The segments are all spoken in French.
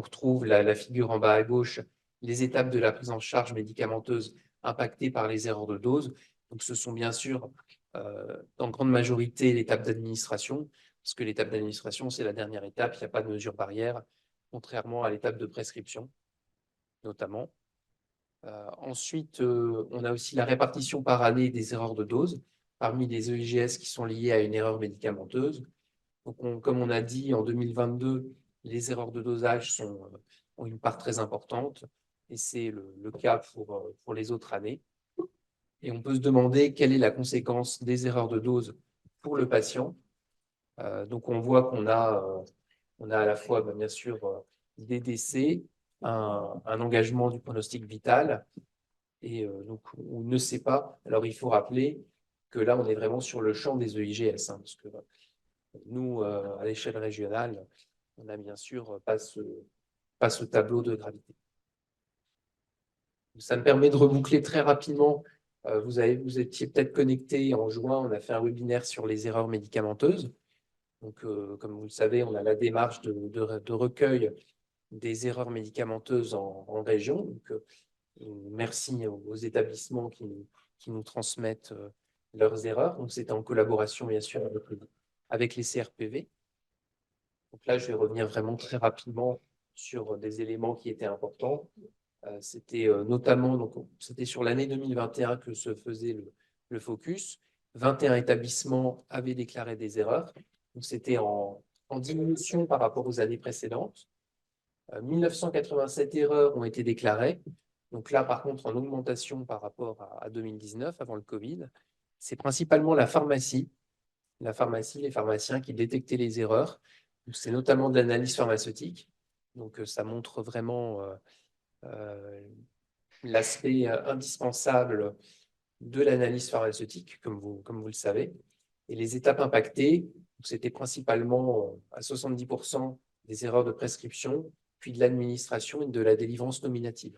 retrouve la figure en bas à gauche, les étapes de la prise en charge médicamenteuse impactées par les erreurs de dose. Donc, ce sont bien sûr, en grande majorité, l'étape d'administration, parce que l'étape d'administration, c'est la dernière étape, il n'y a pas de mesure barrière, contrairement à l'étape de prescription, notamment. Ensuite, on a aussi la répartition par année des erreurs de dose parmi les EIGS qui sont liées à une erreur médicamenteuse. Donc, comme on a dit, en 2022, les erreurs de dosage ont une part très importante, et c'est le cas pour les autres années. Et on peut se demander quelle est la conséquence des erreurs de dose pour le patient. Donc, on voit qu'on a à la fois, bien sûr, des décès, un engagement du pronostic vital, et donc on ne sait pas. Alors, il faut rappeler que là, on est vraiment sur le champ des EIGS, hein, parce que nous, à l'échelle régionale, on n'a bien sûr pas ce tableau de gravité. Ça me permet de reboucler très rapidement. Vous étiez peut-être connecté en juin, on a fait un webinaire sur les erreurs médicamenteuses. Donc, comme vous le savez, on a la démarche de recueil des erreurs médicamenteuses en région. Donc, merci aux établissements qui nous transmettent leurs erreurs. Donc, c'était en collaboration, bien sûr, avec les CRPV. Donc là, je vais revenir vraiment très rapidement sur des éléments qui étaient importants. C'était notamment, donc, c'était sur l'année 2021 que se faisait le focus. 21 établissements avaient déclaré des erreurs. Donc, c'était en diminution par rapport aux années précédentes. 1987 erreurs ont été déclarées. Donc là, par contre, en augmentation par rapport à 2019, avant le Covid. C'est principalement la pharmacie, les pharmaciens qui détectaient les erreurs. C'est notamment de l'analyse pharmaceutique. Donc, ça montre vraiment l'aspect indispensable de l'analyse pharmaceutique, comme vous le savez. Et les étapes impactées, c'était principalement à 70% des erreurs de prescription, puis de l'administration et de la délivrance nominative.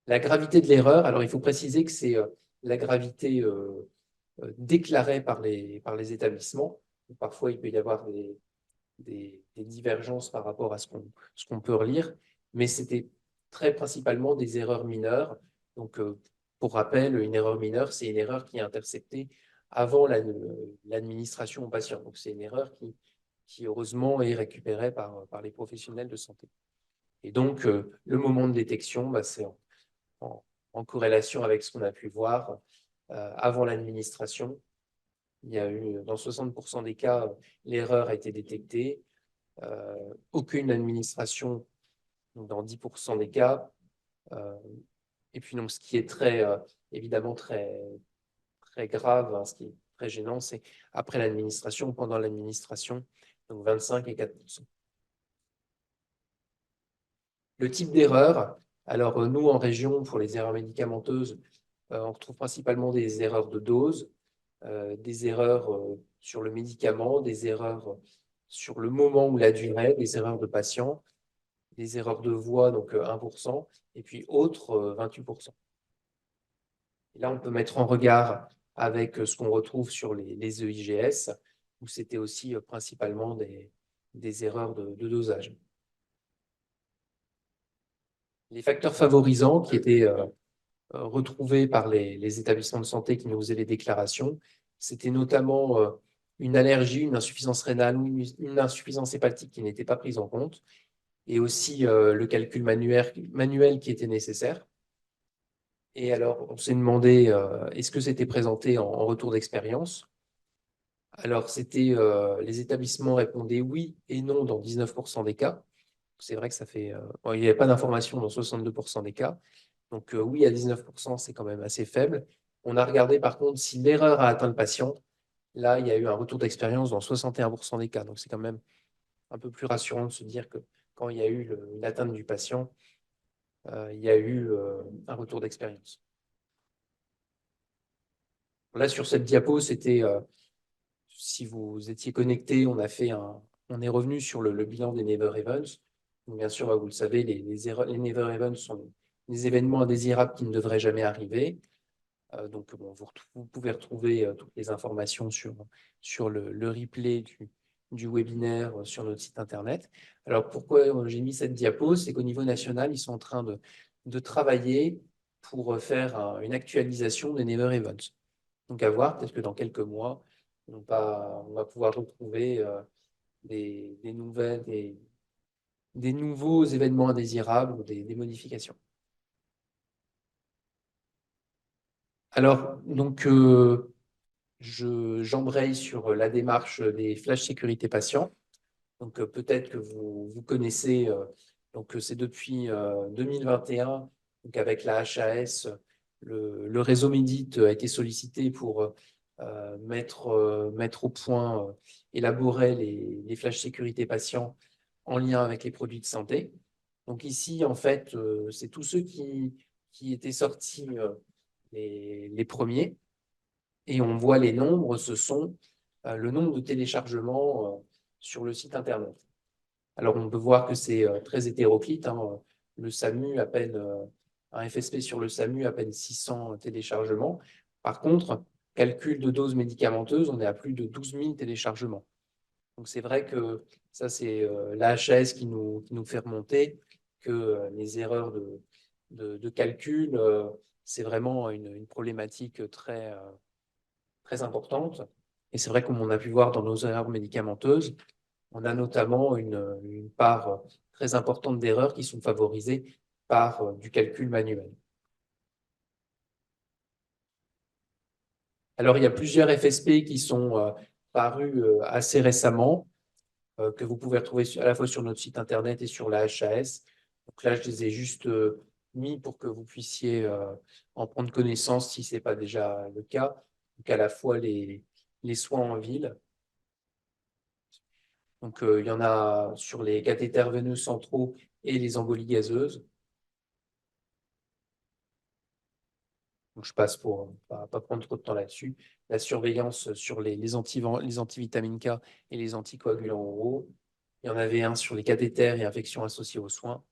La gravité de l'erreur, alors il faut préciser que c'est la gravité déclarée par les établissements. Parfois, il peut y avoir des divergences par rapport à ce qu'on peut relire, mais c'était très principalement des erreurs mineures. Donc, pour rappel, une erreur mineure, c'est une erreur qui est interceptée avant l'administration au patient. Donc, c'est une erreur qui heureusement est récupérée par les professionnels de santé. Et donc, le moment de détection, c'est en corrélation avec ce qu'on a pu voir avant l'administration. Il y a eu, dans 60% des cas, l'erreur a été détectée. Aucune administration dans 10% des cas. Et puis, donc, ce qui est évidemment très, très grave, hein, ce qui est très gênant, c'est après l'administration, pendant l'administration, donc 25 et 4%. Le type d'erreur, alors nous, en région, pour les erreurs médicamenteuses, on retrouve principalement des erreurs de dose, des erreurs sur le médicament, des erreurs sur le moment ou la durée, des erreurs de patient, des erreurs de voix, donc 1%, et puis autres, 28%. Et là, on peut mettre en regard avec ce qu'on retrouve sur les EIGS, où c'était aussi principalement des erreurs de dosage. Les facteurs favorisants qui étaient retrouvés par les établissements de santé qui nous faisaient les déclarations, c'était notamment une allergie, une insuffisance rénale ou une insuffisance hépatique qui n'était pas prise en compte, et aussi le calcul manuel qui était nécessaire. Et alors, on s'est demandé, est-ce que c'était présenté en retour d'expérience? Alors, les établissements répondaient oui et non dans 19% des cas. C'est vrai que ça fait... il n'y avait pas d'information dans 62% des cas. Donc, oui à 19%, c'est quand même assez faible. On a regardé, par contre, si l'erreur a atteint le patient. Là, il y a eu un retour d'expérience dans 61% des cas. Donc, c'est quand même un peu plus rassurant de se dire que quand il y a eu l'atteinte du patient, il y a eu un retour d'expérience. Là, sur cette diapo, c'était, si vous étiez connecté, on est revenu sur le bilan des Never Events. Donc, bien sûr, vous le savez, les Never Events sont des événements indésirables qui ne devraient jamais arriver. Donc, bon, vous pouvez retrouver toutes les informations sur le replay du webinaire sur notre site internet. Alors, pourquoi j'ai mis cette diapo? C'est qu'au niveau national, ils sont en train de travailler pour faire une actualisation des Never Events. Donc, à voir, peut-être que dans quelques mois, on va pouvoir retrouver des nouvelles, des nouveaux événements indésirables ou des modifications. Alors, donc, j'embraye sur la démarche des flash sécurité patients. Donc, peut-être que vous connaissez, donc c'est depuis 2021, donc avec la HAS, le réseau Médit a été sollicité pour mettre au point, élaborer les flashs sécurité patients en lien avec les produits de santé. Donc ici, en fait, c'est tous ceux qui étaient sortis les premiers. Et on voit les nombres, ce sont le nombre de téléchargements sur le site Internet. Alors, on peut voir que c'est très hétéroclite, hein. Le SAMU, un FSP sur le SAMU, à peine 600 téléchargements. Par contre, calcul de doses médicamenteuses, on est à plus de 12 000 téléchargements. Donc, c'est vrai que ça, c'est la HAS qui nous fait remonter que les erreurs de calcul, c'est vraiment une problématique très importante. Et c'est vrai, comme on a pu voir dans nos erreurs médicamenteuses, on a notamment une part très importante d'erreurs qui sont favorisées par du calcul manuel. Alors, il y a plusieurs FSP qui sont parus assez récemment, que vous pouvez retrouver à la fois sur notre site internet et sur la HAS. Donc là, je les ai juste mis pour que vous puissiez en prendre connaissance si ce n'est pas déjà le cas. Donc, à la fois les soins en ville. Donc, il y en a sur les cathéters veineux centraux et les embolies gazeuses. Donc, je passe pour ne pas prendre trop de temps là-dessus. La surveillance sur les antivitamines K et les anticoagulants oraux. Il y en avait un sur les cathéters et infections associées aux soins.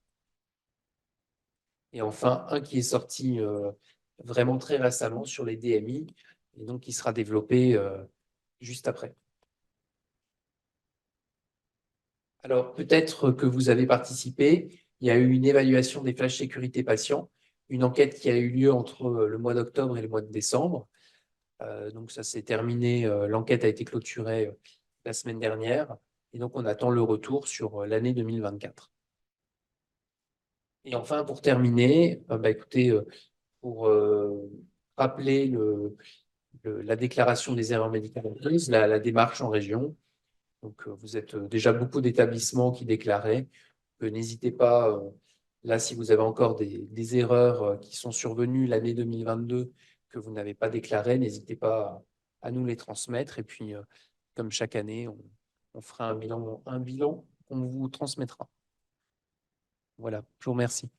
Et enfin, un qui est sorti vraiment très récemment sur les DMI, et donc qui sera développé juste après. Alors, peut-être que vous avez participé. Il y a eu une évaluation des flashs sécurité patients, une enquête qui a eu lieu entre le mois d'octobre et le mois de décembre. Donc, ça s'est terminé. L'enquête a été clôturée la semaine dernière. Et donc, on attend le retour sur l'année 2024. Et enfin, pour terminer, écoutez, pour rappeler la déclaration des erreurs médicamenteuses, la démarche en région. Donc, vous êtes déjà beaucoup d'établissements qui déclaraient. N'hésitez pas, là, si vous avez encore des erreurs qui sont survenues l'année 2022 que vous n'avez pas déclarées, n'hésitez pas à nous les transmettre. Et puis, comme chaque année, on fera un bilan qu'on vous transmettra. Voilà, je vous remercie.